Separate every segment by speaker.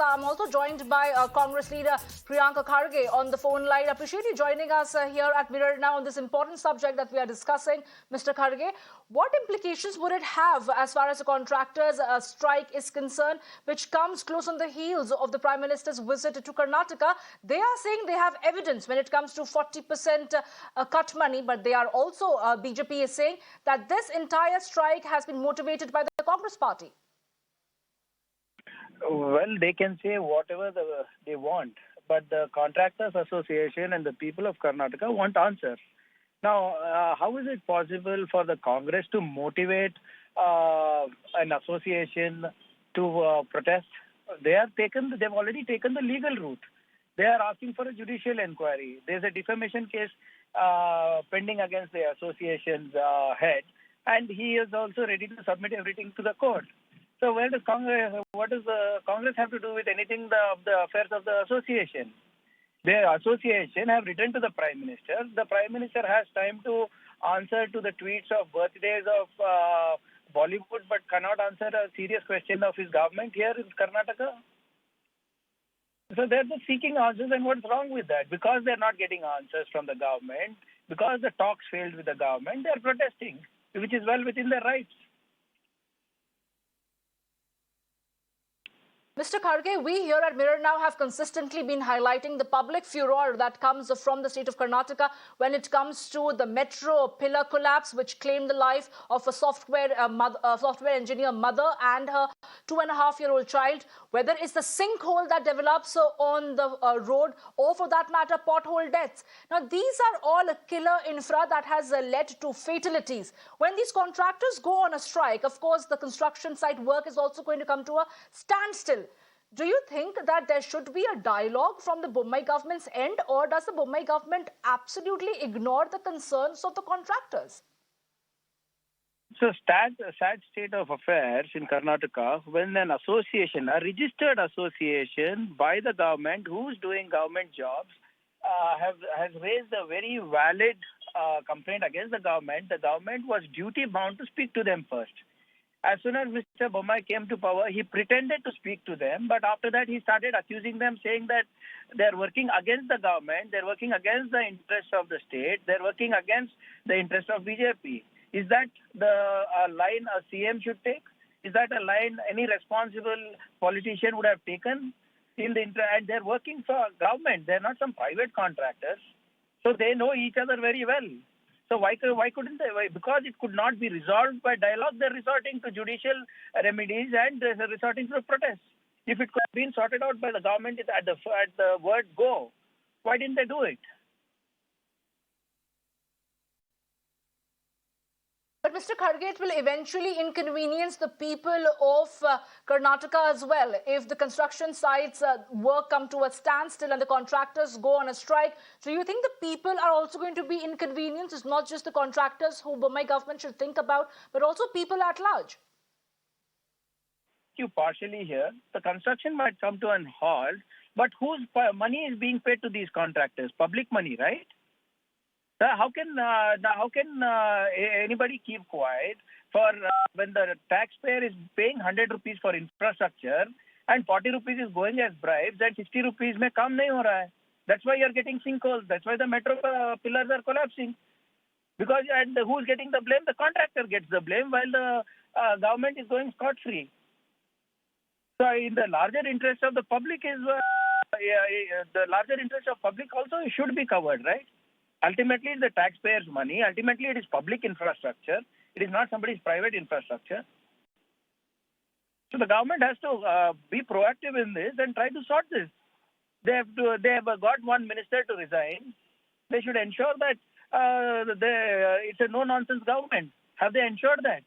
Speaker 1: I'm also joined by Congress leader Priyank Kharge on the phone line. I appreciate you joining us here at Mirror Now on this important subject that we are discussing. Mr. Kharge, what implications would it have as far as the contractors' strike is concerned, which comes close on the heels of the Prime Minister's visit to Karnataka? They are saying they have evidence when it comes to 40% cut money, but they are also, BJP is saying that this entire strike has been motivated by the Congress party.
Speaker 2: Well, they can say whatever they want, but the Contractors Association and the people of Karnataka want answers. Now, how is it possible for the Congress to motivate an association to protest? They've already taken the legal route. They are asking for a judicial inquiry. There's a defamation case pending against the association's head, and he is also ready to submit everything to the court. So what does the Congress have to do with anything of the affairs of the association? The association have written to the Prime Minister. The Prime Minister has time to answer to the tweets of birthdays of Bollywood, but cannot answer a serious question of his government here in Karnataka. So they're just seeking answers, and what's wrong with that? Because they're not getting answers from the government, because the talks failed with the government, they're protesting, which is well within their rights.
Speaker 1: Mr. Kharge, we here at Mirror Now have consistently been highlighting the public furor that comes from the state of Karnataka when it comes to the metro pillar collapse, which claimed the life of a software engineer mother and her 2.5-year-old child. Whether it's the sinkhole that develops on the road, or for that matter, pothole deaths. Now, these are all a killer infra that has led to fatalities. When these contractors go on a strike, of course, the construction site work is also going to come to a standstill. Do you think that there should be a dialogue from the Bommai government's end, or does the Bommai government absolutely ignore the concerns of the contractors?
Speaker 2: So, sad state of affairs in Karnataka when an association, a registered association by the government who's doing government jobs, has raised a very valid complaint against the government. The government was duty bound to speak to them first. As soon as Mr. Bommai came to power, he pretended to speak to them, but after that he started accusing them, saying that they're working against the government, they're working against the interests of the state, they're working against the interests of BJP. Is that the line a CM should take? Is that a line any responsible politician would have taken? And they're working for government, they're not some private contractors, so they know each other very well. So why couldn't they? Because it could not be resolved by dialogue, they're resorting to judicial remedies and they're resorting to protests. If it could have been sorted out by the government at the word go, why didn't they do it?
Speaker 1: But Mr. Kharge, it will eventually inconvenience the people of Karnataka as well. If the construction sites work come to a standstill and the contractors go on a strike, do you think the people are also going to be inconvenienced? It's not just the contractors who Bommai government should think about, but also people at large.
Speaker 2: You partially here. The construction might come to an halt, but whose money is being paid to these contractors? Public money, right? How can anybody keep quiet for when the taxpayer is paying 100 rupees for infrastructure and 40 rupees is going as bribes and 60 rupees mein kam nahi ho raha hai? That's why you're getting sinkholes. That's why the metro pillars are collapsing. Because who's getting the blame? The contractor gets the blame while the government is going scot-free. So in the larger interest of the public the larger interest of public also should be covered, right? Ultimately, it's the taxpayers' money. Ultimately, it is public infrastructure. It is not somebody's private infrastructure. So the government has to be proactive in this and try to sort this. They have got one minister to resign. They should ensure that it's a no-nonsense government. Have they ensured that?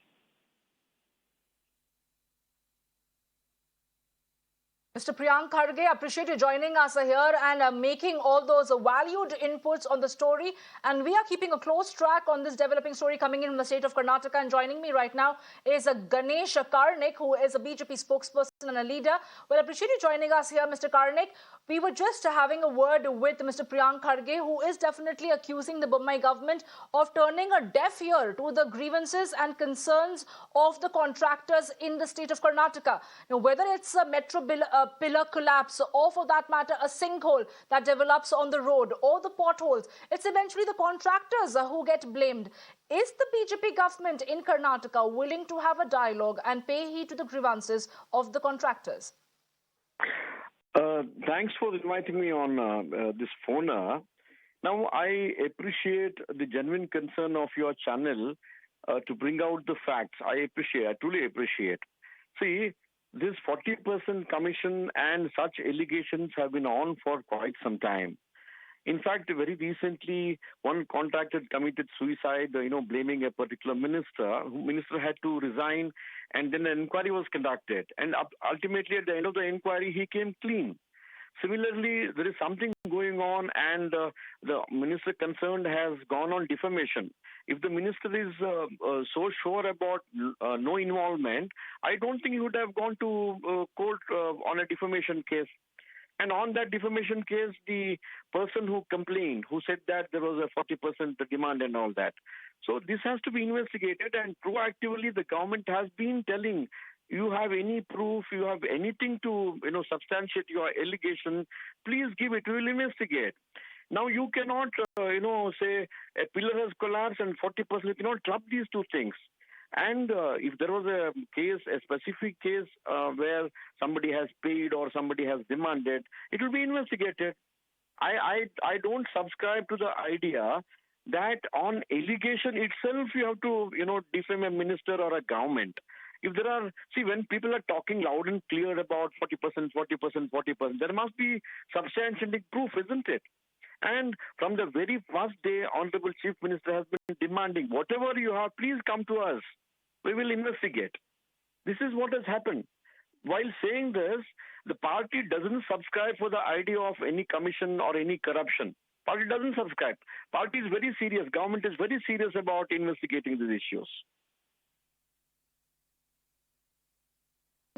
Speaker 1: Mr. Priyank Kharge, I appreciate you joining us here and making all those valued inputs on the story. And we are keeping a close track on this developing story coming in from the state of Karnataka. And joining me right now is Ganesh Karnik, who is a BJP spokesperson and a leader. Well, I appreciate you joining us here, Mr. Karnik. We were just having a word with Mr. Priyank Kharge, who is definitely accusing the Bommai government of turning a deaf ear to the grievances and concerns of the contractors in the state of Karnataka. Now, whether it's a metro pillar collapse, or for that matter, a sinkhole that develops on the road, or the potholes, it's eventually the contractors who get blamed. Is the BJP government in Karnataka willing to have a dialogue and pay heed to the grievances of the contractors?
Speaker 3: Thanks for inviting me on this phone. Now, I appreciate the genuine concern of your channel to bring out the facts. I truly appreciate. See, this 40% commission and such allegations have been on for quite some time. In fact, very recently, one contractor committed suicide, blaming a particular minister. Minister had to resign, and then an inquiry was conducted. And ultimately, at the end of the inquiry, he came clean. Similarly, there is something going on, and the minister concerned has gone on defamation. If the minister is so sure about no involvement, I don't think he would have gone to court on a defamation case. And on that defamation case, the person who complained, who said that there was a 40% demand and all that. So this has to be investigated, and proactively the government has been telling, you have any proof, you have anything to substantiate your allegation, please give it, we will investigate. Now you cannot, say a pillar has collapsed and 40%, you cannot club these two things. And if there was a case, a specific case where somebody has paid or somebody has demanded, it will be investigated. I don't subscribe to the idea that on allegation itself you have to, defame a minister or a government. If there are, when people are talking loud and clear about 40%, 40%, 40%, there must be substantiating proof, isn't it? And from the very first day, Honorable Chief Minister has been demanding, whatever you have, please come to us. We will investigate. This is what has happened. While saying this, the party doesn't subscribe for the idea of any commission or any corruption. Party doesn't subscribe. Party is very serious. Government is very serious about investigating these issues.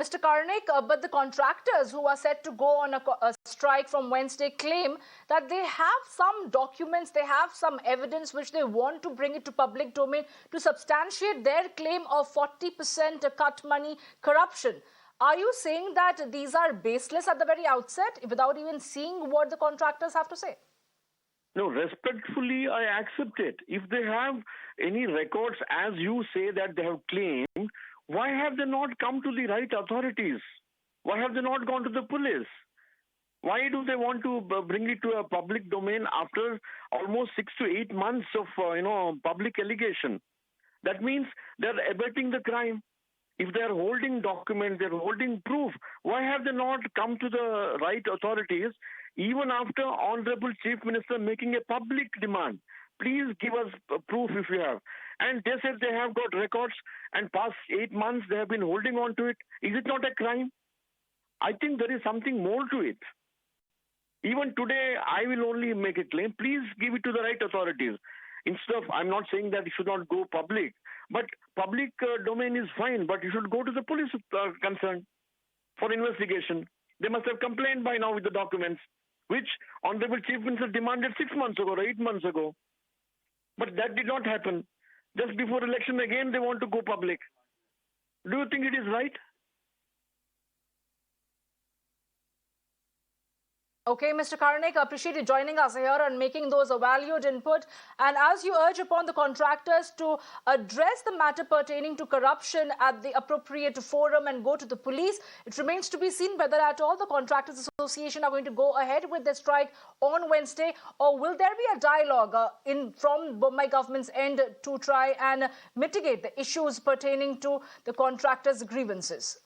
Speaker 1: Mr. Kharge, but the contractors who are set to go on a strike from Wednesday claim that they have some documents, they have some evidence which they want to bring it to public domain to substantiate their claim of 40% cut money corruption. Are you saying that these are baseless at the very outset without even seeing what the contractors have to say?
Speaker 3: No, respectfully, I accept it. If they have any records, as you say that they have claimed, why have they not come to the right authorities? Why have they not gone to the police? Why do they want to bring it to a public domain after almost 6 to 8 months of public allegation? That means they're abetting the crime. If they're holding documents, they're holding proof, why have they not come to the right authorities even after Honorable Chief Minister making a public demand? Please give us proof if you have. And they said they have got records, and past 8 months they have been holding on to it. Is it not a crime? I think there is something more to it. Even today, I will only make a claim. Please give it to the right authorities. Instead of, I'm not saying that it should not go public, but public domain is fine, but you should go to the police concerned for investigation. They must have complained by now with the documents, which Honorable Chief Minister demanded 6 months ago or 8 months ago. But that did not happen. Just before election, again, they want to go public. Do you think it is right?
Speaker 1: Okay, Mr. Kharge, I appreciate you joining us here and making those a valued input. And as you urge upon the contractors to address the matter pertaining to corruption at the appropriate forum and go to the police, it remains to be seen whether at all the Contractors Association are going to go ahead with their strike on Wednesday, or will there be a dialogue from my government's end to try and mitigate the issues pertaining to the contractors' grievances?